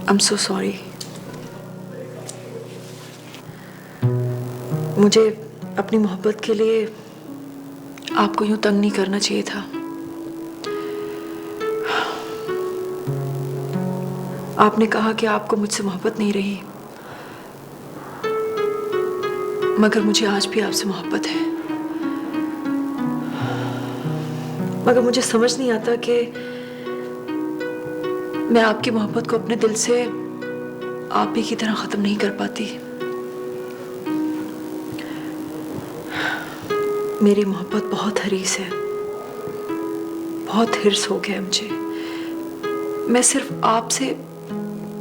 I'm so sorry. मुझे अपनी मोहब्बत के लिए आपको यूं तंग नहीं करना चाहिए था। आपने कहा कि आपको मुझसे मोहब्बत नहीं रही, मगर मुझे आज भी आपसे मोहब्बत है। मगर मुझे समझ नहीं आता कि मैं आपकी मोहब्बत को अपने दिल से आप ही की तरह खत्म नहीं कर पाती। मेरी मोहब्बत बहुत हरीस है, बहुत हिर्स हो गया है मुझे। मैं सिर्फ आपसे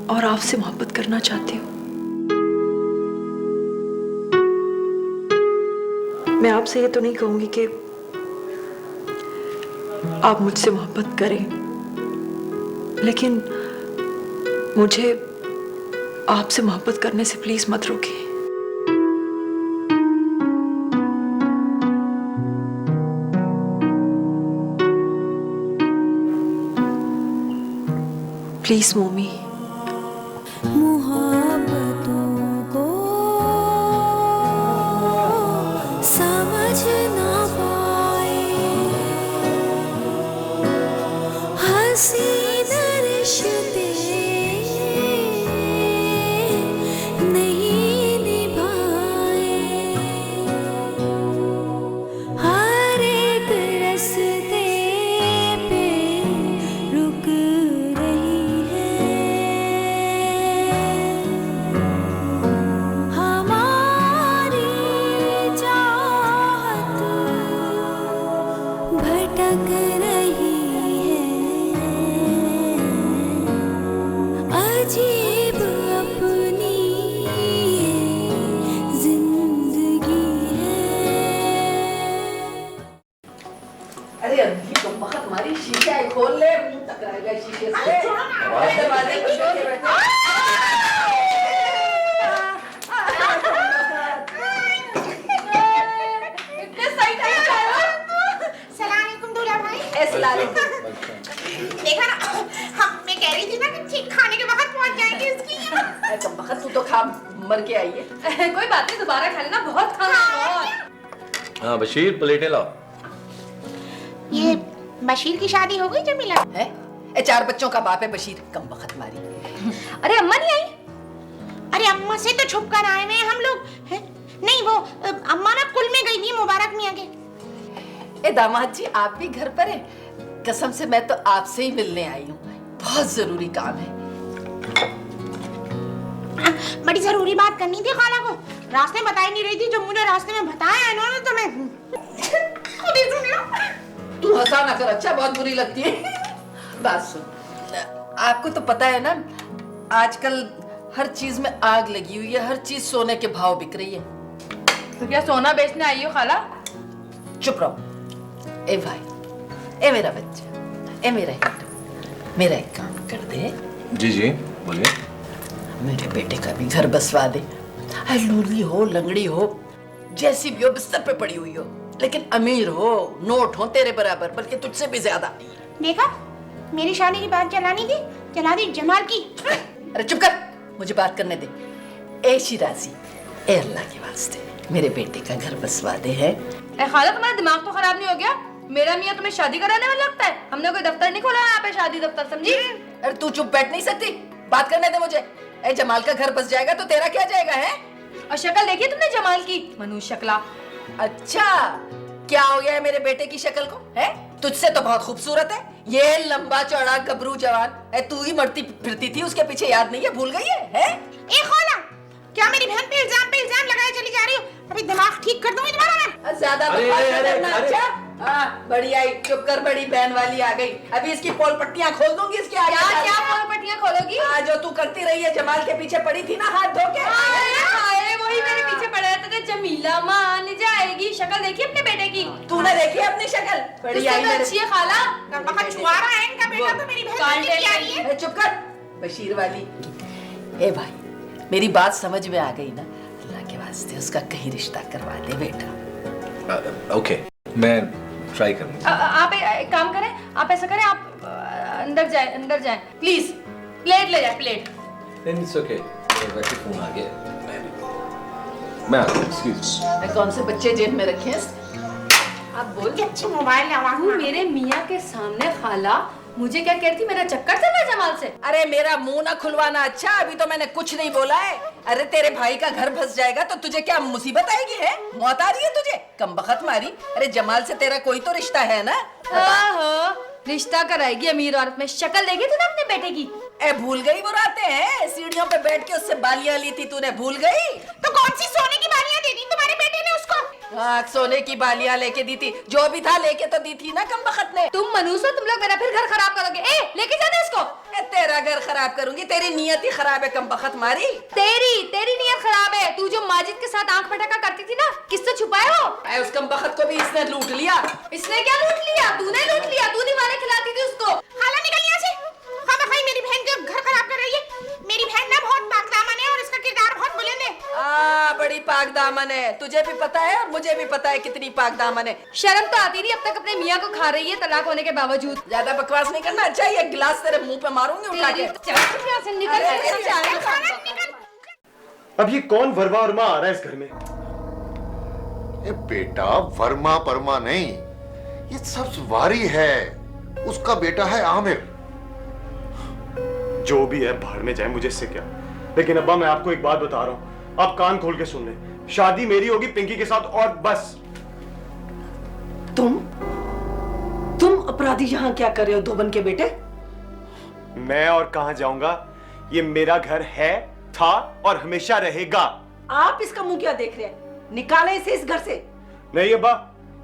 और आपसे मोहब्बत करना चाहती हूँ। मैं आपसे ये तो नहीं कहूंगी कि आप मुझसे मोहब्बत करें, लेकिन मुझे आपसे मोहब्बत करने से प्लीज मत रोकिए। प्लीज मोमी। मोहब्बतों को समझ ना पाए, हंसी रिश्ते नहीं निभाए, हर एक रास्ते पे रुक रही है हमारी चाहत, भटक रही है अजीब अपनी जिंदगी है। अरे अंधी तो बहुत हमारी शीशा है, खोल ले, मुंह टकराएगा शीशे से। दरवाजे पर बैठे बैठे। इतने सही टाइम पे आए हो। सलाम अलैकुम दूल्हा भाई। ऐसे ला ले। देखा ना, मैं कह रही थी ना कि ठीक खाने के वक्त पहुंच जाएंगे इसकी। अरे कम बखत तू तो खा मर के आई है। कोई बात नहीं, दोबारा खा लेना, बहुत खाना है, बहुत। हाँ बशीर, प्लेटें लाओ। ये बशीर की शादी हो गई जमीला? हैं? ए 4 बच्चों का बाप है बशीर, कम बखत मारी। अरे अम्मा नहीं आई? अरे अम्मा से तो छुप कर आए हुए हैं हम लोग हैं? नहीं वो अम्मा ना कुल में गई थी मुबारक मियाँ के। ए दामाद जी, आप भी घर पर हैं? कसम से मैं तो आपसे ही मिलने आई हूँ, बहुत जरूरी काम है। बड़ी जरूरी बात करनी थी खाला को, रास्ते बताई नहीं रही थी, जो मुझे रास्ते में बताया है ना तो मैं खुद ही सुन लो। तू हंसा ना कर, अच्छा बहुत बुरी लगती है। बात सुन, आपको तो पता है ना आजकल हर चीज में आग लगी हुई है, हर चीज सोने के भाव बिक रही है। तो क्या सोना बेचने आई हो खाला? चुप रहो। ए भाई, ए मेरा बच्चा, ए मेरा मेरा एक काम कर दे। जी जी बोलिए। मेरे बेटे का भी घर बसवा दे। लूली हो, लंगड़ी हो, जैसी भी हो, बिस्तर पे पड़ी हुई हो, लेकिन अमीर हो, नोट हो तेरे बराबर, बल्कि तुझसे भी ज्यादा। देखा, मेरी शादी की बात चलानी थी, चला दी जमाल की। अरे चुप कर, मुझे बात करने दे। ए शिराजी, ए अल्लाह के वास्ते मेरे बेटे का घर बसवा दे है। ए खाला, तुम्हारा दिमाग तो खराब नहीं हो गया? मेरा मियाँ तुम्हें शादी कराने में लगता है? हमने कोई दफ्तर नहीं खोला यहाँ पे, शादी दफ्तर, समझी? अरे तू चुप बैठ नहीं सकती? बात करने दे मुझे। ए जमाल का घर बस जाएगा तो तेरा क्या जाएगा है? और शक्ल देखी तुमने जमाल की? मनुष्य शक्ला। अच्छा, क्या हो गया है मेरे बेटे की शक्ल को? है तुझसे तो बहुत खूबसूरत है, ये लंबा चौड़ा गबरू जवान है। तू ही मरती फिरती थी उसके पीछे, याद नहीं है? भूल गई है? ए खाला, क्या मेरी बहन पे इल्जाम लगाए चली जा रही हो? अभी दिमाग ठीक कर दूंगी तुम्हारा मैं। ज्यादा अरे, बकवास अरे, करना। अरे। अच्छा हाँ, बड़ी आई, चुप कर, बड़ी बहन वाली आ गई। अभी इसकी पोल पट्टियां खोल दूंगी इसके आगे। क्या क्या पोलपट्टियां खोलोगी? जो तू करती रही है, जमाल के पीछे पड़ी थी ना हाथ धो के। हाय, वही मेरे पीछे पड़ा रहता था। जमीला मान जाएगी। शक्ल देखी अपने बेटे की? तूने देखी अपनी शक्ल? बड़ी आई मेरे। अच्छी है खाला। बहुत छुआरा है इनका बेटा, तो मेरी बहन की क्या रही है? चुप कर बशीर वाली। ए भाई, मेरी बात समझ में आ गई ना? अल्लाह के वास्ते उसका कहीं रिश्ता करवा दे बेटा। ओके, मैं ट्राई करूंगा। आप एक काम करें, आप ऐसा करें, आप अंदर जाएं प्लीज। प्लेट ले जाए, प्लेट। नहीं इट्स ओके, वैसे फोन आ गया। मैं आ गया, एक्सक्यूज। कौन से बच्चे जेब में रखे हैं? आप बोल। अच्छी मोबाइल है आवाज तू मेरे मियाँ के सामने खाला मुझे क्या कह रही थी, मेरा चक्कर चल रहा है जमाल से? अरे मेरा मुंह ना खुलवाना। अच्छा अभी तो मैंने कुछ नहीं बोला है। अरे तेरे भाई का घर फंस जाएगा तो तुझे क्या मुसीबत आएगी? है मौत आ रही है तुझे? कमबख्त मारी। अरे जमाल से तेरा कोई तो रिश्ता है ना? रिश्ता कराएगी अमीर औरत में। शक्ल देखी तूने अपने बेटे की? ए भूल गई वो रातें हैं सीढ़ियों पे बैठ के उससे बालियां ली थी तूने? भूल गई? तो कौन सी सोने की बालियां दे दी तुम्हारे बेटे ने उसको? हाँ सोने की बालियां लेके दी थी, जो भी था लेके तो दी थी ना कमबख्त ने। तुम मनूस हो, तुम लोग मेरा फिर घर खराब करोगे। ए लेके जाना इसको। ए तेरा घर खराब करूंगी? तेरी नियत ही खराब है कमबख्त मारी। तेरी नियत खराब है। तू जो माजिद के साथ आंख फटका करती थी ना, किससे छुपाए हो? ए उस कमबख्त को भी इसने लूट लिया। इसने क्या लूट लिया? तूने लूट लिया। तू नहीं माने खिलाती थी उसको। खाला निकल यहाँ से। खामा खाई मेरी बहन का घर खराब कर रही है। मेरी बहन ना बहुत पाकदामन है और इसका किरदार बहुत बुलंद है। बड़ी पाकदामन है। तुझे भी पता है और मुझे भी पता है कितनी पाकदामन है। शर्म तो आती नहीं, अब तक अपने मियाँ को खा रही है तलाक होने के बावजूद। ज्यादा बकवास नहीं करना। अच्छा ये गिलास तेरे मुंह पे मारूंगी उठा के। यहाँ से निकल। अब ये कौन वर्मा वर्मा आ रहा है इस घर में? ए बेटा वर्मा परमा नहीं, ये सब वारी है। उसका बेटा है आमिर। जो भी है बाहर में जाए, मुझे इससे क्या। लेकिन अब्बा मैं आपको एक बात बता रहा हूं, आप कान खोल के सुन लें। शादी मेरी होगी पिंकी के साथ और बस। तुम अपराधी यहाँ क्या कर रहे हो धोबन के बेटे? मैं और कहां जाऊंगा? ये मेरा घर है, था और हमेशा रहेगा। आप इसका मुंह क्या देख रहे हैं? निकाले इसे इस घर से। नहीं अब्बा,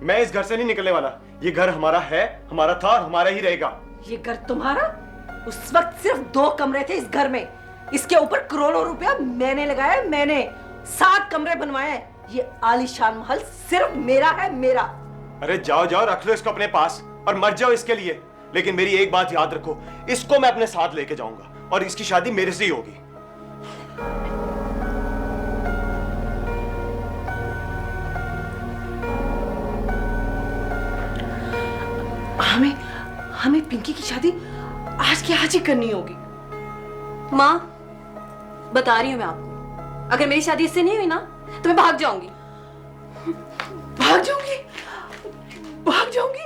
मैं इस घर से नहीं निकलने वाला। ये घर हमारा है, हमारा था और हमारा ही रहेगा। ये घर तुम्हारा? उस वक्त सिर्फ 2 कमरे थे इस घर में। इसके ऊपर करोड़ों रुपया मैंने लगाया। मैंने 7 कमरे बनवाए। ये आलीशान महल सिर्फ मेरा है, मेरा। अरे जाओ जाओ, रख लो इसको अपने पास और मर जाओ इसके लिए। लेकिन मेरी एक बात याद रखो, इसको मैं अपने साथ लेके जाऊंगा और इसकी शादी मेरे से ही होगी। हमें पिंकी की शादी आज की आज ही करनी होगी। माँ बता रही हूँ मैं आपको, अगर मेरी शादी इससे नहीं हुई ना तो मैं भाग जाऊंगी। भाग जाऊंगी? भाग जाऊंगी?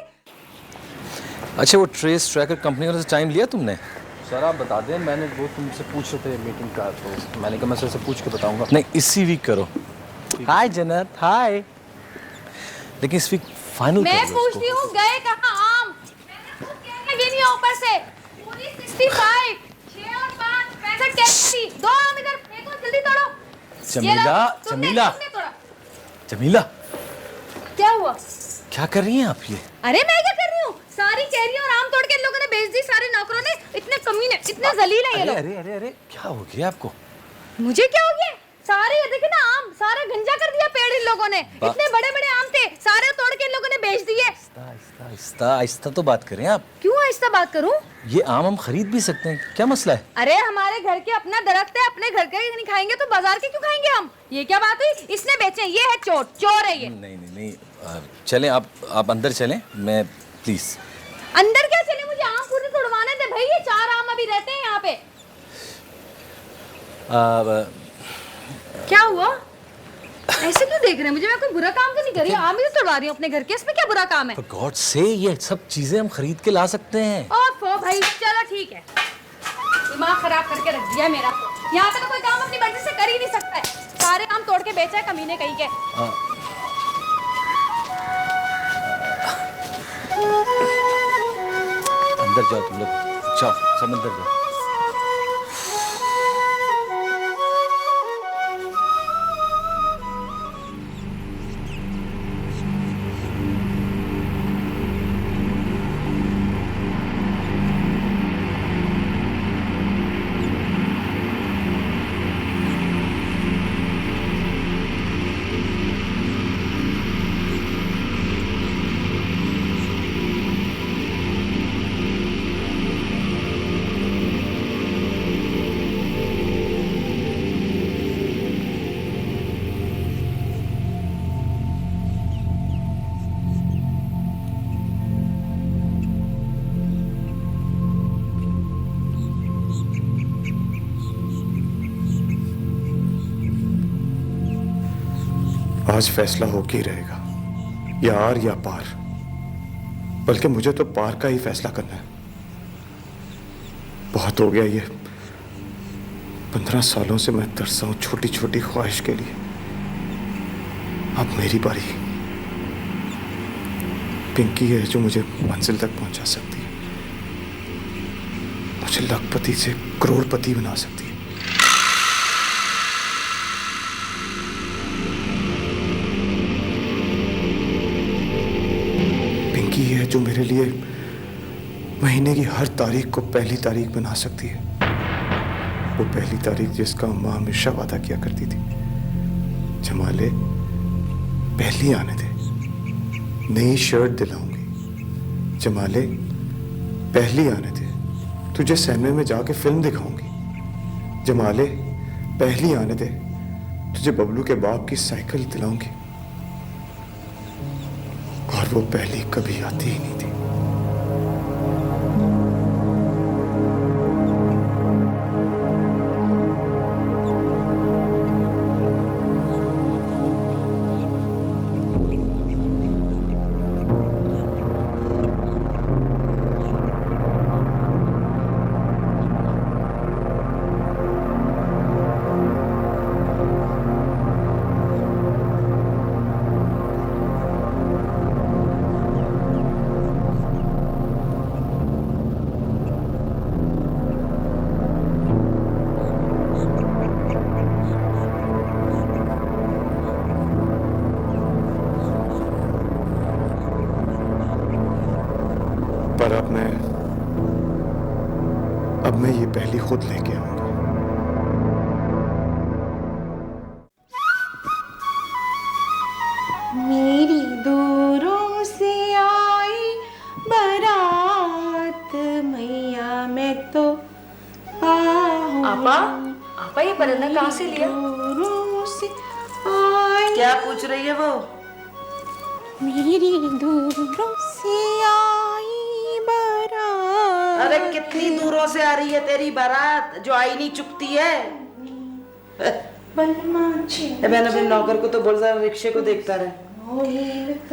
अच्छा वो ट्रेस ट्रैकर कंपनी वाले से टाइम लिया तुमने? सर आप बता दें, मैंने वो तुमसे पूछ रहे थे मीटिंग का, तो मैंने कहा मैं सर से पूछ के बताऊंगा। नहीं इसी वीक करो। हाय जन्नत, हाय। लेकिन इस वीक फाइनल मैं पूछती हूँ गए कहाँ आम? मैंने गिनी है ऊपर से पूरी 65, 6 और 5 65 कैसी 2 आम इधर फेंको, जल्दी तोड़ो। जमीला, जमीला, जमीला, क्या हुआ? क्या कर रही हैं आप ये? अरे मैं क्या कर रही हूँ? सारी कैरियां और आम तोड़ के इन लोगों ने बेच दी। सारे नौकरों ने। इतने कमीने, इतने जलील है ये लोग। अरे अरे अरे क्या हो गया आपको? मुझे क्या हो गया? सारे ये देखे ना आम, सारा गंजा कर दिया पेड़ इन लोगों ने। इतने बड़े बड़े आम थे, सारे तोड़ के इन लोगों ने बेच दिए। आहिस्ता आहिस्ता तो बात करें आप। क्यों आहिस्ता बात करूं? ये आम हम खरीद भी सकते हैं, क्या मसला है? अरे हमारे घर के अपना दरख्त है, अपने घर के नहीं खाएंगे तो बाजार के क्यों खाएंगे हम? ये क्या बात हुई? इसने बेचे, ये है चोर, चोर है ये। नहीं नहीं नहीं, चलें आप अंदर चलें, मैं प्लीज। अंदर क्या चले? मुझे आम पूरे तोड़वाने थे भाई। ये 4 आम अभी रहते हैं यहाँ पे। क्या हुआ? ऐसे क्यों देख रहे हैं मुझे? मैं कोई बुरा काम तो नहीं कर रही। आम ही तो तोड़वा रही हूँ अपने घर के, इसमें क्या बुरा काम है? For God से ये सब चीजें हम खरीद के ला सकते हैं। ओफो भाई, चलो ठीक है। दिमाग खराब करके रख दिया मेरा। यहाँ पे तो कोई काम अपनी मर्जी से कर ही नहीं सकता है। सारे आम तोड़ के बेचा है कमीने कहीं के। अंदर जाओ तुम लोग, जाओ सब अंदर जाओ। आज फैसला हो के ही रहेगा, या आर या पार। बल्कि मुझे तो पार का ही फैसला करना है। बहुत हो गया ये, 15 सालों से मैं तरसा हूं छोटी छोटी ख्वाहिश के लिए। अब मेरी बारी। पिंकी है जो मुझे मंजिल तक पहुंचा सकती है, मुझे लखपति से करोड़पति बना सकती है। पिंकी है जो मेरे लिए महीने की हर तारीख को पहली तारीख बना सकती है, वो पहली तारीख जिसका अम्मा हमेशा वादा किया करती थी। जमाले, पहली आने दे, नई शर्ट दिलाऊंगी। जमाले, पहली आने दे, तुझे सिनेमा में जाके फिल्म दिखाऊंगी। जमाले, पहली आने दे, तुझे बबलू के बाप की साइकिल दिलाऊंगी। और वो पहली कभी आती ही नहीं थी। पर अब मैं ये पहली खुद लेके आऊंगा। मेरी दूरों से आई बारात मैया, मैं तो आपा ये परांदा कहाँ से लिया? दूरों से आई। क्या पूछ रही है वो? मेरी दूरों से आई बारात। अरे कितनी दूरों से आ रही है तेरी बारात जो आई नहीं चुकती है? मैंने अपने नौकर को तो बोल दिया रिक्शे को देखता रहे।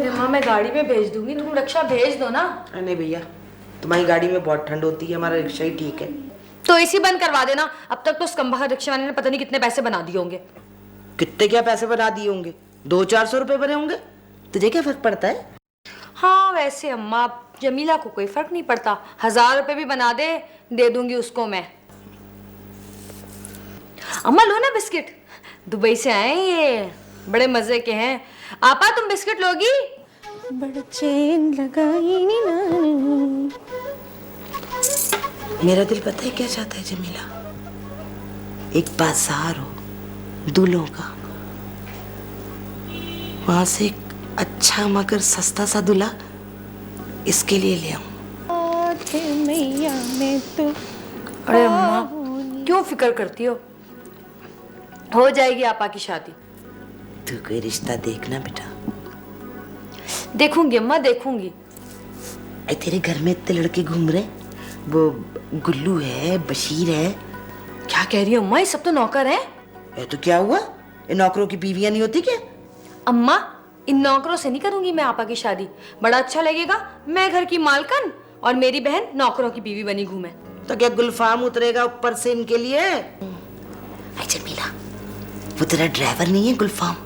अम्मा मैं गाड़ी में भेज दूंगी, तुम रिक्शा भेज दो ना। नहीं भैया, तुम्हारी गाड़ी में बहुत ठंड होती है, हमारा रिक्शा ही ठीक है। तो एसी बंद करवा देना। अब तक तो उस कम्बख्त रिक्शे वाले ने पता नहीं कितने पैसे बना दिए होंगे। कितने क्या पैसे बना दिए होंगे? 200-400 रुपए बने होंगे। तुझे क्या फर्क पड़ता है? हाँ वैसे अम्मा, जमीला को कोई फर्क नहीं पड़ता। 1000 रुपए भी बना दे दूंगी उसको मैं। अम्मा लो ना बिस्किट, दुबई से आए ये, बड़े मजे के हैं। आपा तुम बिस्किट लोगी? बड़ा चैन लगाई ना। मेरा दिल पता है क्या चाहता है जमीला? एक बाजार हो दूल्हों का, वहां से एक अच्छा मगर सस्ता सा दूल्हा इसके लिए ले आऊं। मैया मैं तो। अरे अम्मा क्यों फिक्र करती हो जाएगी आपा की शादी। तू कोई रिश्ता देखना बेटा। देखूंगी अम्मा देखूंगी। तेरे घर में इतने लड़के घूम रहे, वो गुल्लू है, बशीर है। क्या कह रही हो अम्मा, ये सब तो नौकर हैं। ये तो क्या हुआ, इन नौकरों की बीवियां नहीं होती क्या? अम्मा इन नौकरों से नहीं करूंगी मैं आपा की शादी। बड़ा अच्छा लगेगा मैं घर की मालकन और मेरी बहन नौकरों की बीवी बनी घूमे। तो क्या गुलफाम उतरेगा ऊपर से इनके लिए? जमीला, वो तेरा ड्राइवर नहीं है गुलफाम,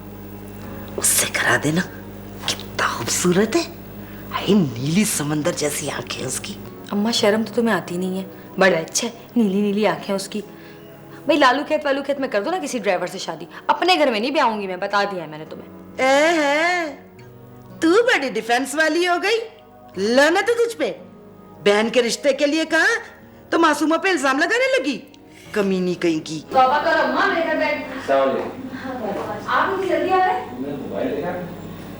उससे करा देना। कितना खूबसूरत है, नीली समंदर जैसी आंखें उसकी। अम्मा शर्म तो तुम्हें आती नहीं है, बड़ा अच्छा नीली नीली आंखें उसकी। भाई लालू खेत वालू खेत में कर दो ना किसी ड्राइवर से शादी, अपने घर में नहीं ब्याहूंगी मैं, बता दिया है मैंने तुम्हें। तू बड़ी डिफेंस वाली हो गई, लानत है तुझ पे। बहन के रिश्ते के लिए कहा तो मासूमा पे इल्जाम लगाने लगी, कमीनी कहीं की। बाबा करो अम्मा मेरे घर बैठ। आप इतनी जल्दी आ रहे?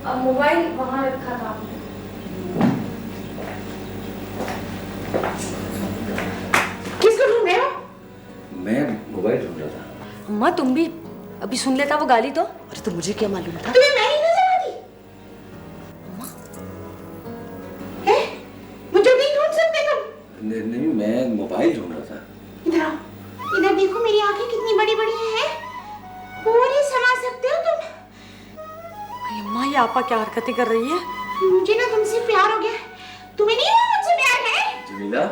अब मोबाइल वहां रखा था आपने। किसको ढूंढ रहे हो? मैं मोबाइल ढूंढ रहा था। अम्मा तुम भी अभी सुन लेता वो गाली तो। अरे तो मुझे क्या मालूम था? तुम्हें मैं ही नजर आती? है? मुझे नहीं ढूंढ सकते तुम? नहीं, मैं मोबाइल ढूंढ रहा था। इधर आओ, इधर देखो, मेरी आंखें कितनी बड़ी बड़ी हैं। पूरी समा सकते हो तुम। ये आपा क्या हरकतें कर रही है? मुझे ना तुमसे प्यार हो गया। तुम्हें नहीं हुआ मुझसे प्यार है? जमीला,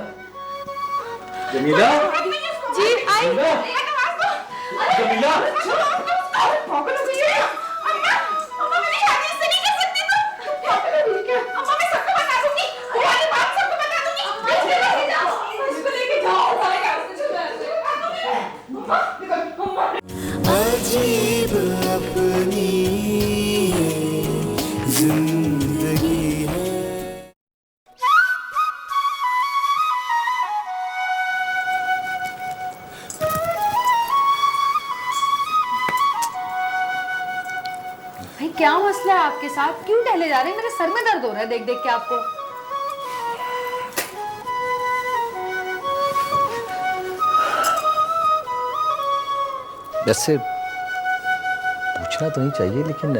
जमीला, जी आई। जमीला, पागल हो गई है। अम्मा, अम्मा मैंने शादी इससे नहीं कर सकती तुम। पागल हो गई क्या? अम्मा मैं सबको बता दूंगी। वो वाली बात सबको बता दूंगी। इसको लेके जाओ। अजीब अपनी जिंदगी है। भाई क्या मसला है आपके साथ? क्यों टहले जा रहे हैं? मेरे सर में दर्द हो रहा है देख देख के आपको। वैसे पूछना तो नहीं चाहिए, लेकिन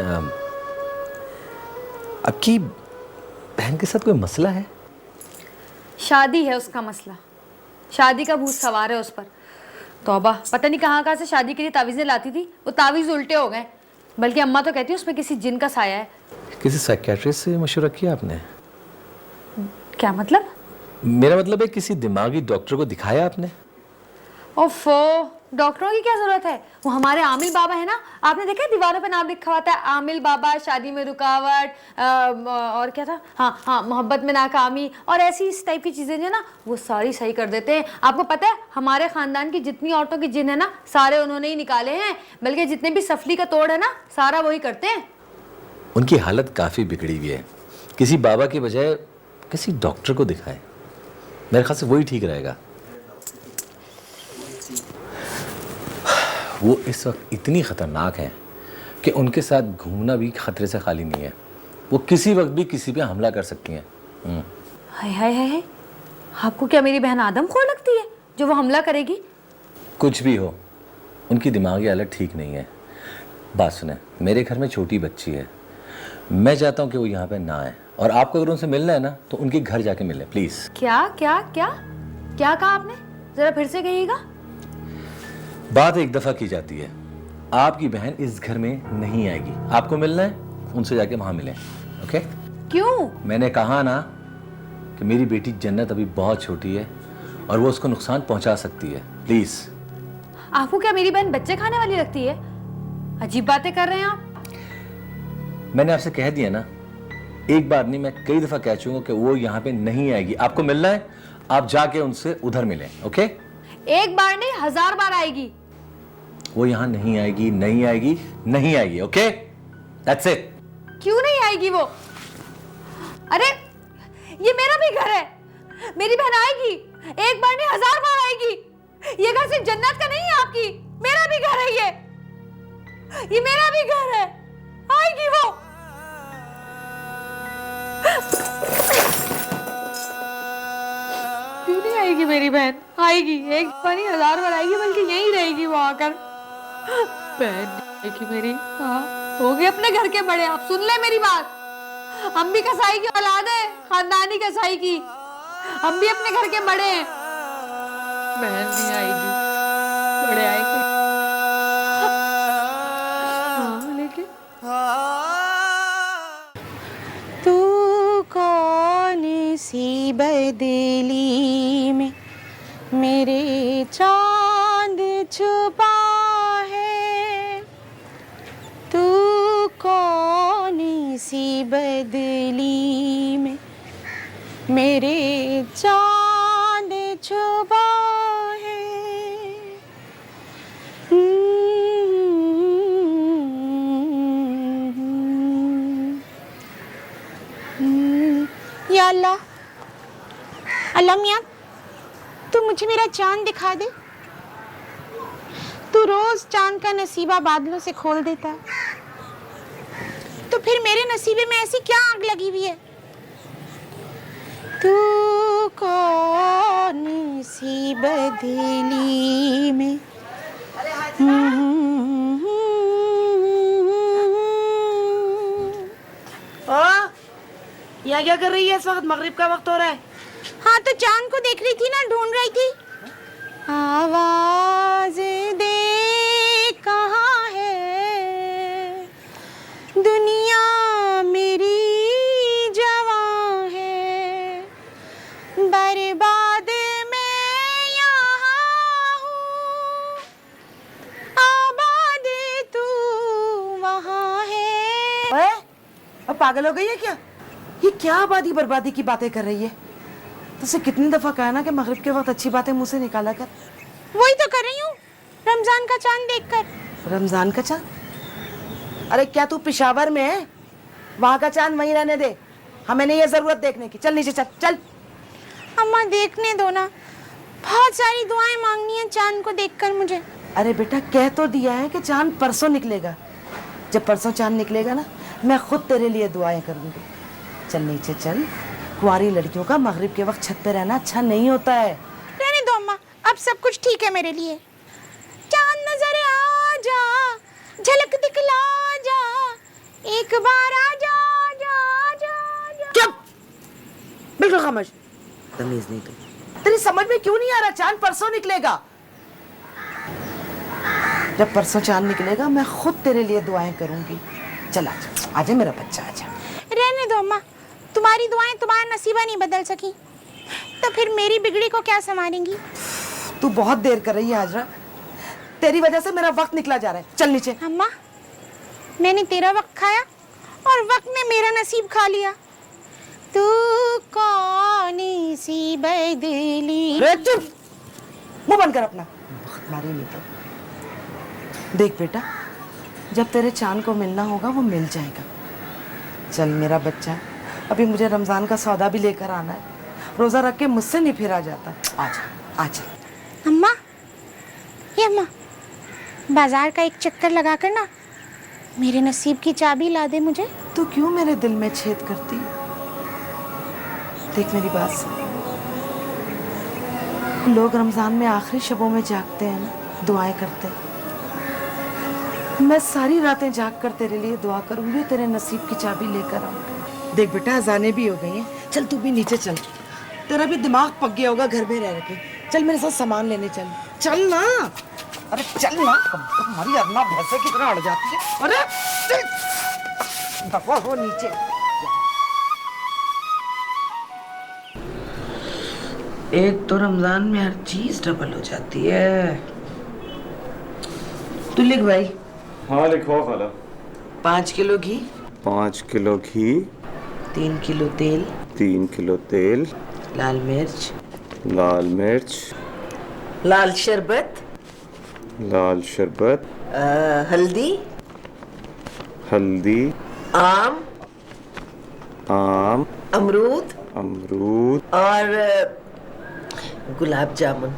आपकी बहन के साथ कोई मसला है? शादी है उसका मसला। शादी का भूत सवार है उस पर। तौबा, पता नहीं कहाँ से शादी के लिए तावीज़ें लाती थी, वो तावीज़ उल्टे हो गए। बल्कि अम्मा तो कहती है उसमें किसी जिन का साया है। किसी साइकियाट्रिस्ट से मशवरा किया आपने? क्या मतलब? मेरा मतलब है किसी दिमागी डॉक्टर को दिखाया आपने? ओफो, डॉक्टरों की क्या जरूरत है? वो हमारे आमिल बाबा है ना, आपने देखा है दीवारों पे नाम लिखा होता है आमिल बाबा, शादी में रुकावट, और क्या था, हाँ मोहब्बत में नाकामी, और ऐसी इस टाइप की चीजें जो है ना वो सारी सही कर देते हैं। आपको पता है हमारे खानदान की जितनी औरतों की जिन है ना सारे उन्होंने ही निकाले हैं। बल्कि जितने भी सफली का तोड़ है ना सारा वही करते हैं। उनकी हालत काफी बिगड़ी हुई है। किसी बाबा के बजाय किसी डॉक्टर को दिखाएं, मेरे ख्याल से वही ठीक रहेगा। वो इस वक्त इतनी खतरनाक है कि उनके साथ घूमना भी खतरे से खाली नहीं है। वो किसी वक्त भी किसी पे हमला कर सकती हैं। हाय हाय हाय, आपको क्या मेरी बहन आदमखोर लगती है जो वो हमला करेगी? कुछ भी हो, उनकी दिमागी हालत ठीक नहीं है। बात सुने, मेरे घर में छोटी बच्ची है, मैं चाहता हूँ कि वो यहाँ पे ना आए, और आपको अगर उनसे मिलना है ना तो उनके घर जाके मिलें प्लीज। क्या क्या क्या क्या कहा आपने? जरा फिर से कहिएगा। बात एक दफा की जाती है। आपकी बहन इस घर में नहीं आएगी, आपको मिलना है उनसे जाके वहां मिलें, ओके? क्यों? मैंने कहा ना कि मेरी बेटी जन्नत अभी बहुत छोटी है और वो उसको नुकसान पहुंचा सकती है, प्लीज। आपको क्या मेरी बहन बच्चे खाने वाली लगती है? अजीब बातें कर रहे हैं आप। मैंने आपसे कह दिया ना, एक बार नहीं मैं कई दफा कह चुका कि वो यहाँ पे नहीं आएगी। आपको मिलना है, आप जाके उनसे उधर मिलें, ओके? एक बार नहीं 1000 बार आएगी। वो यहाँ नहीं आएगी, नहीं आएगी, नहीं आएगी, ओके? That's it. क्यों नहीं आएगी वो? अरे ये मेरा भी घर है, मेरी बहन आएगी। एक बार नहीं 1000 बार आएगी। ये घर सिर्फ जन्नत का नहीं है आपकी, मेरा भी घर है ये मेरा भी घर है। आएगी वो। क्यों नहीं आएगी मेरी बहन? आएगी, एक बार नहीं 1000 बार आएगी, बल्कि यहीं रहेगी वो आकर। बहन आएगी मेरी। हाँ, हो गए अपने घर के बड़े। आप सुन ले मेरी बात, हम भी कसाई की औलाद है, खानदानी कसाई की। हम भी अपने घर के बड़े हैं। बहन नहीं आएगी, बड़े आएंगे। हाँ, लेकिन तू कौन सी बदली में मेरे चांद छुपा है। तू कौन सी बदली में मेरे चांद छुपा है। या अल्लाह, अल्लाह मियां तू मुझे मेरा चांद दिखा दे। तू रोज चांद का नसीबा बादलों से खोल देता है, तो फिर मेरे नसीबे में ऐसी क्या आग लगी हुई है। तू कौन सी बदली में यहाँ क्या कर रही है इस वक्त? मगरिब का वक्त हो रहा है। हाँ तो चांद को देख रही थी ना, ढूंढ रही थी। आवाज दे कहाँ है दुनिया पागल हो गई है क्या? ये क्या आबादी बर्बादी की बातें कर रही है? तुझसे कितनी दफा कहा ना कि मगरिब के वक्त अच्छी बातें मुंह से निकाला कर। वही तो कर रही हूँ, रमजान का चांद देखकर। रमजान का चांद? अरे क्या तू पेशावर में है? वहां का चांद वहीं रहने दे, हमें नहीं है जरूरत देखने की। चल नीचे चल चल। अम्मा देखने दो ना, बहुत सारी दुआएं मांगनी है चांद को देखकर मुझे। अरे बेटा कह तो दिया है कि चांद परसों निकलेगा। जब परसों चांद निकलेगा ना, मैं खुद तेरे लिए दुआएं करूंगी। चल नीचे चल। कुंवारी लड़कियों का मगरिब के वक्त छत पे रहना अच्छा नहीं होता है। रहने दो अम्मा, अब सब कुछ ठीक है मेरे लिए। चांद नजर आ जा, झलक दिखला जा, एक बार आ जा जा जा जा। चुप, बिल्कुल खामोश। तमीज नहीं तुम। तेरी समझ में क्यों नहीं आ रहा? चांद परसों निकलेगा। जब परसों चांद निकलेगा मैं खुद तेरे लिए दुआएं करूंगी। चल आजा, आजा मेरा बच्चा आजा। रहने दो अम्मा, तुम्हारी दुआएं तुम्हारा नसीबा नहीं बदल सकी, तो फिर मेरी बिगड़ी को क्या संभालेंगी? तू बहुत देर कर रही है हाजरा, तेरी वजह से मेरा वक्त निकला जा रहा है। चल नीचे। अम्मा, मैंने तेरा वक्त खाया और वक्त ने मेरा नसीब खा लिया। तू कौन सी बदली। चुप, मुंह बंद कर अपना, वक्त मारी नहीं तो। देख बेटा, जब तेरे चांद को मिलना होगा वो मिल जाएगा। चल मेरा बच्चा, अभी मुझे रमजान का सौदा भी लेकर आना है। रोजा रख के मुझसे नहीं फिरा जाता। आजा आजा। अम्मा, ये अम्मा, बाजार का एक चक्कर लगा कर ना मेरे नसीब की चाबी ला दे मुझे। तू क्यों मेरे दिल में छेद करती? देख मेरी बात सुन, लोग रमजान में आखिरी शबों में जागते हैं ना, दुआएं करते हैं। मैं सारी रातें जाग कर तेरे लिए दुआ करूंगी, तेरे नसीब की चाबी लेकर आऊंगी। देख बेटा, अजानें भी हो गई हैं, चल तू भी नीचे चल। तेरा भी दिमाग पक गया होगा घर में रह के। चल मेरे साथ सामान लेने चल। चल ना, अरे चल ना। हमारी अदना भैंसे की तरह अड़ जाती है। अरे चल, दफा हो नीचे। एक तो रमजान में हर चीज डबल हो जाती है। तू लिख भाई। हाँ लिखवाओ खाला। 5 किलो घी, 5 किलो घी, 3 किलो तेल, 3 किलो तेल, लाल मिर्च, लाल मिर्च, लाल शरबत, लाल शरबत, हल्दी, हल्दी, आम, आम, अमरूद अमरूद और गुलाब जामुन।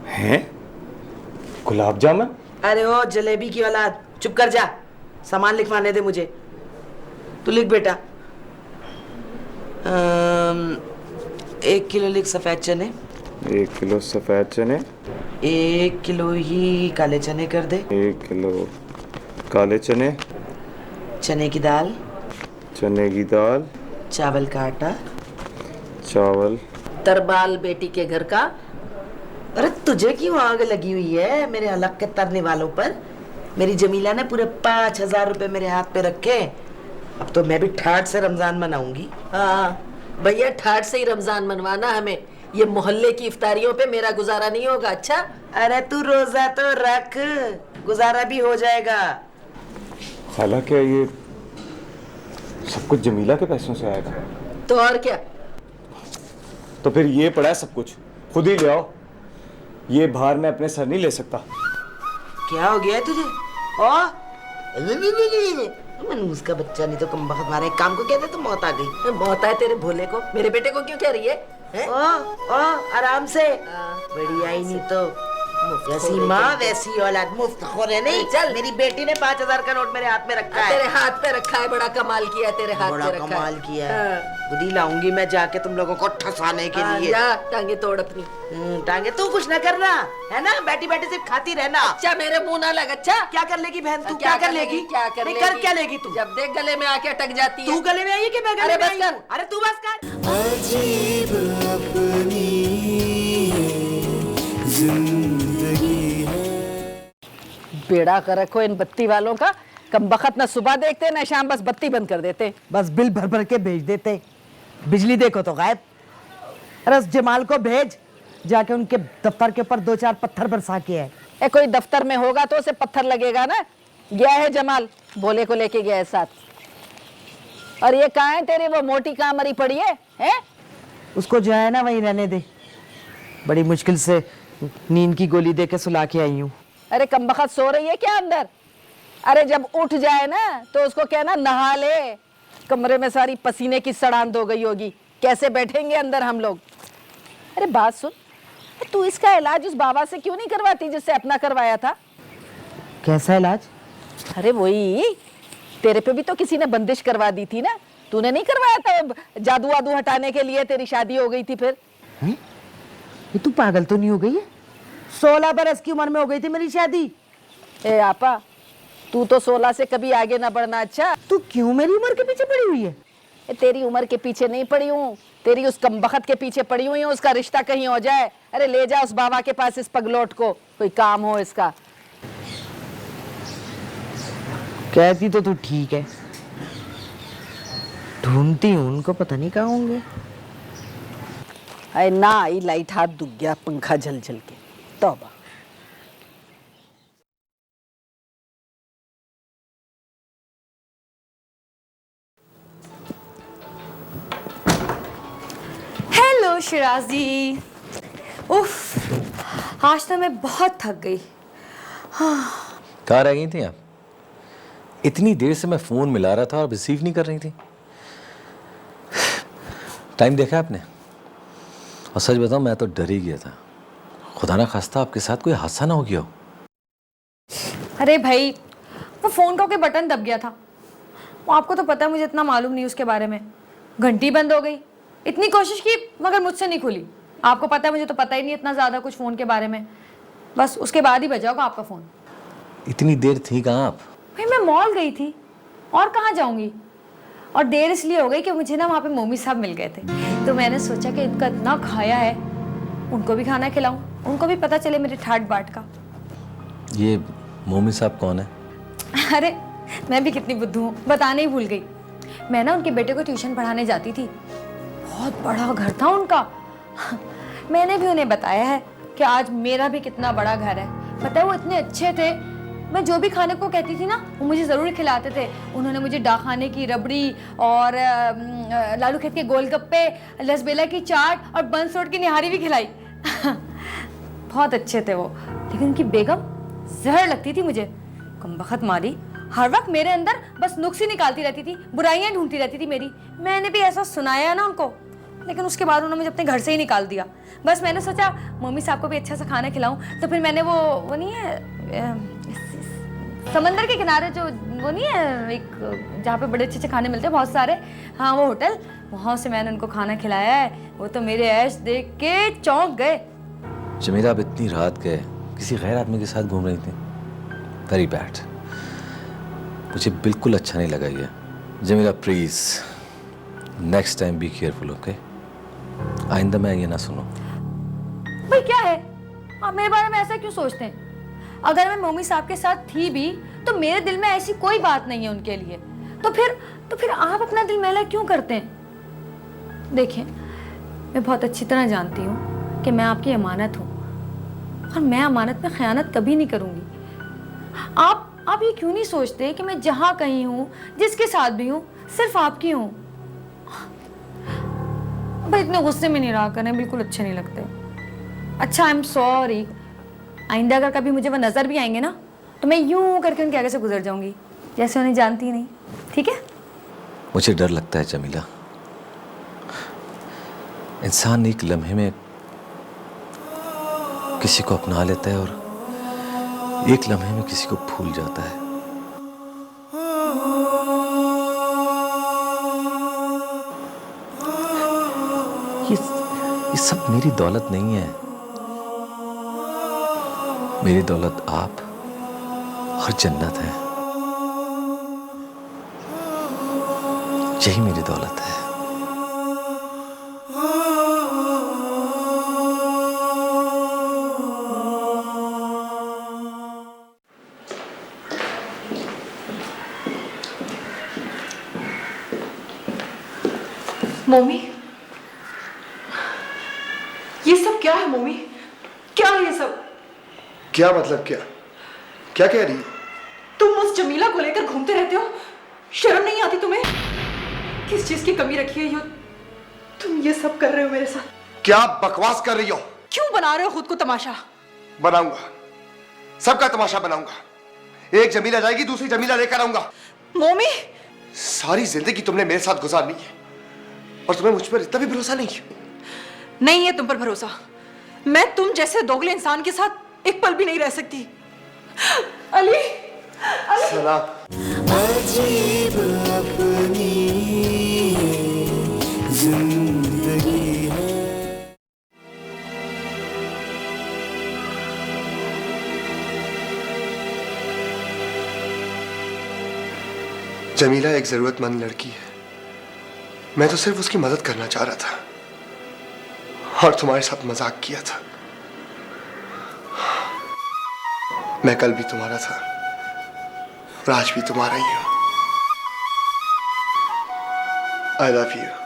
हैं? गुलाब जामुन? अरे ओ जलेबी की औलाद, चुप कर जा। सामान लिखवाने दे मुझे। तू लिख बेटा। 1 किलो लिख सफेद चने, 1 किलो सफेद चने, 1 किलो ही काले चने कर दे, 1 किलो काले चने, चने की दाल, चने की दाल, चावल का आटा, चावल, तरबाल बेटी के घर का। अरे तुझे क्यों आग लगी हुई है मेरे हलक के तरने वालों पर? मेरी जमीला ने पूरे 5000 रुपए मेरे हाथ पे रखे। अब तो मैं भी ठाठ से रमजान मनाऊंगी। हाँ भैया, ठाठ से ही रमजान मनवाना हमें। ये मोहल्ले की इफ्तारियों पे मेरा गुजारा नहीं होगा। अच्छा, अरे तू रोजा तो रख, गुजारा भी हो जाएगा। खाला क्या ये सब कुछ जमीला के पैसों से आएगा? तो और क्या? तो फिर ये पड़ा है सब कुछ, खुद ही ले आओ। ये भार मैं अपने सर नहीं ले सकता। क्या हो गया है तुझे? मनूस का बच्चा, नहीं तो कम वक्त मारा। एक काम को कहते तो मौत आ गई। मौत आए तेरे भोले को, मेरे बेटे को क्यों कह रही है? ओ आराम से। बड़ी आई नहीं तो जैसी माँ वैसी औलाद, मुफ्त खोर है नहीं। चल, मेरी बेटी ने 5000 का नोट मेरे हाथ में रखा है। तेरे हाथ पे रखा है, बड़ा कमाल किया है। तेरे हाथ बड़ा पे रखा कमाल किया है। खुद ही लाऊंगी मैं जाके तुम लोगों को ठसाने के लिए। जा टांगे तोड़ अपनी। टांगे तू कुछ ना करना है ना, बैठी बैठी सिर्फ खाती रहना। अच्छा मेरे मुंह ना लग। अच्छा क्या कर लेगी बहन तू? क्या कर लेगी? क्या कर नहीं, लेगी? कर क्या लेगी तू? जब देख गले में आके अटक जाती है। तू गले में आई है कि मैं गले अरे में बस आई कर। हूँ? अरे तू बस कर। अजीब अपनी जिंदगी है। बेड़ा कर रखो इन बत्ती वालों का। कम बखत न सुबह देखते न शाम, बस बत्ती बंद कर देते। बस बिल भर भर के भेज देते। बिजली देखो तो गायब। अरे उस जमाल को भेज, जाके उनके दफ्तर के ऊपर 2-4 पत्थर बरसा के है। कोई दफ्तर में होगा तो उसे पत्थर लगेगा ना। गया है जमाल, भोले को लेके गया है साथ। और ये कहाँ है तेरी वो मोटी कहाँ मरी पड़ी है, हैं? उसको जो है ना वहीं रहने दे। बड़ी मुश्किल से नींद की गोली दे के सुला के आई हूँ। अरे कमबख्त सो रही है क्या अंदर? अरे जब उठ जाए ना तो उसको कहना नहा ले। कमरे में सारी पसीने की सड़ांध हो गई होगी, कैसे बैठेंगे अंदर हम लोग। अरे बात सुन, तू इसका इलाज उस बाबा से क्यों नहीं करवाती जिससे अपना करवाया था? कैसा इलाज? अरे वही, तेरे पे भी तो किसी ने बंदिश करवा दी थी ना, तूने नहीं करवाया था? जादू वादू हटाने के लिए तेरी शादी हो गई थी फिर। ये तू पागल तो नहीं हो गई है? 16 बरस की उम्र में हो गई थी मेरी शादी। ए आपा, तू तो 16 से कभी आगे ना बढ़ना। अच्छा, तू क्यों मेरी उम्र के पीछे पड़ी हुई है? तेरी उम्र के पीछे नहीं पड़ी हूँ, तेरी उस कमबख्त के पीछे पड़ी हुई हूँ, उसका रिश्ता कहीं हो जाए। अरे ले जा उस बाबा के पास इस पगलोट को, कोई काम हो इसका। कहती तो तू ठीक है, ढूंढती हूँ उनको, पता नहीं कहाँ होंगे। अरे ना आई लाइट हाथ दुख गया पंखा झल झल के, तौबा। हेलो शिराजी। उफ, आज तो मैं बहुत थक गई। कहाँ रह गई थी आप? इतनी देर से मैं फोन मिला रहा था और रिसीव नहीं कर रही थी। टाइम देखा आपने? और सच बताऊं, मैं तो डर ही गया था, खुदा ना खास्ता आपके साथ कोई हादसा ना हो गया हो। अरे भाई, वो फोन का कोई बटन दब गया था। वो आपको तो पता है मुझे इतना मालूम नहीं उसके बारे में। घंटी बंद हो गई, इतनी कोशिश की मगर मुझसे नहीं खुली। आपको पता है मुझे तो पता ही नहीं इतना ज़्यादा कुछ फ़ोन के बारे में। बस उसके बाद ही बजा होगा आपका फ़ोन। इतनी देर थी कहाँ आप? भाई मैं मॉल गई थी, और कहाँ जाऊँगी। और देर इसलिए हो गई कि मुझे ना वहाँ पे मोमी साहब मिल गए थे, तो मैंने सोचा कि इनका इतना खाया है, उनको भी खाना खिलाऊं, उनको भी पता चले मेरे ठाट बाट का। ये मोमी साहब कौन है? अरे मैं भी कितनी बुद्धू हूँ, बताने ही भूल गई। मैं ना उनके बेटे को ट्यूशन पढ़ाने जाती थी। बहुत बड़ा घर था उनका। मैंने भी उन्हें बताया है कि आज मेरा भी कितना बड़ा घर है। पता है वो इतने अच्छे थे, मैं जो भी खाने को कहती थी ना वो मुझे ज़रूर खिलाते थे। उन्होंने मुझे डाखाने की रबड़ी और लालू खेत के गोलगप्पे, लसबेला की चाट और बंस रोड की निहारी भी खिलाई। बहुत अच्छे थे वो, लेकिन उनकी बेगम जहर लगती थी मुझे। कमबख्त मारी, हर वक्त मेरे अंदर बस नुक्स ही निकालती रहती थी, बुराइयां ढूंढती रहती थी मेरी। मैंने भी ऐसा सुनाया ना उनको, लेकिन उसके बाद उन्होंने मुझे अपने घर से ही निकाल दिया। बस मैंने सोचा मम्मी साहब को भी अच्छा सा खाना खिलाऊं, तो फिर मैंने वो नहीं है समंदर के किनारे जो वो नहीं है एक जहाँ पे बड़े अच्छे अच्छे खाने मिलते हैं बहुत सारे, हाँ वो होटल, वहाँ से मैंने उनको खाना खिलाया है। वो तो मेरे ऐश देख के चौंक गए। जमीला, आप इतनी रात गए किसी गैर आदमी के साथ घूम रही थी? वेरी बैड, मुझे बिल्कुल अच्छा नहीं लगा ये। Jamila please next time be careful, okay? आइंदा मैं ये ना सुनो। भाई क्या है, आप मेरे बारे में ऐसा क्यों सोचते हैं? अगर मैं मम्मी साहब के साथ थी भी तो मेरे दिल में ऐसी कोई बात नहीं है उनके लिए। तो फिर आप अपना दिल मैला क्यों करते हैं? देखिए, मैं बहुत अच्छी तरह जानती हूँ कि मैं आपकी अमानत हूँ, और मैं अमानत में खयानत कभी नहीं करूँगी। आप ये क्यों नहीं सोचते कि मैं जहाँ कहीं हूँ, जिसके साथ भी हूँ, सिर्फ आपकी हूँ? भाई इतने गुस्से में नहीं रहा करें, बिल्कुल अच्छे नहीं लगते। अच्छा, आई एम सॉरी। आइंदा अगर कभी मुझे वो नजर भी आएंगे ना तो मैं यूं करके उनके आगे से गुजर जाऊंगी, जैसे उन्हें जानती ही नहीं। ठीक है? मुझे डर लगता है जमीला, इंसान एक लम्हे में किसी को अपना लेता है और एक लम्हे में किसी को भूल जाता है। ये सब मेरी दौलत नहीं है। मेरी दौलत आप और जन्नत है, यही मेरी दौलत है। मोमी, ये सब क्या है मोमी? क्या है ये सब? क्या मतलब? क्या कह रही है? तुम उस जमीला को लेकर घूमते रहते हो, शर्म नहीं आती तुम्हें? किस चीज की कमी रखी है यो तुम ये सब कर रहे हो मेरे साथ? क्या बकवास कर रही हो? क्यों बना रहे हो खुद को तमाशा? बनाऊंगा, सबका तमाशा बनाऊंगा। एक जमीला जाएगी, दूसरी जमीला लेकर आऊंगा। मोमी, सारी जिंदगी तुमने मेरे साथ गुजारनी है और तुम्हें मुझ पर इतना भी भरोसा नहीं है? नहीं है तुम पर भरोसा। मैं तुम जैसे दोगले इंसान के साथ एक पल भी नहीं रह सकती। अली, अली। सलाम। अजीब अपनी जिंदगी है। जमीला एक जरूरतमंद लड़की है। मैं तो सिर्फ उसकी मदद करना चाह रहा था और तुम्हारे साथ मजाक किया था। मैं कल भी तुम्हारा था और आज भी तुम्हारा ही हूं। I love you.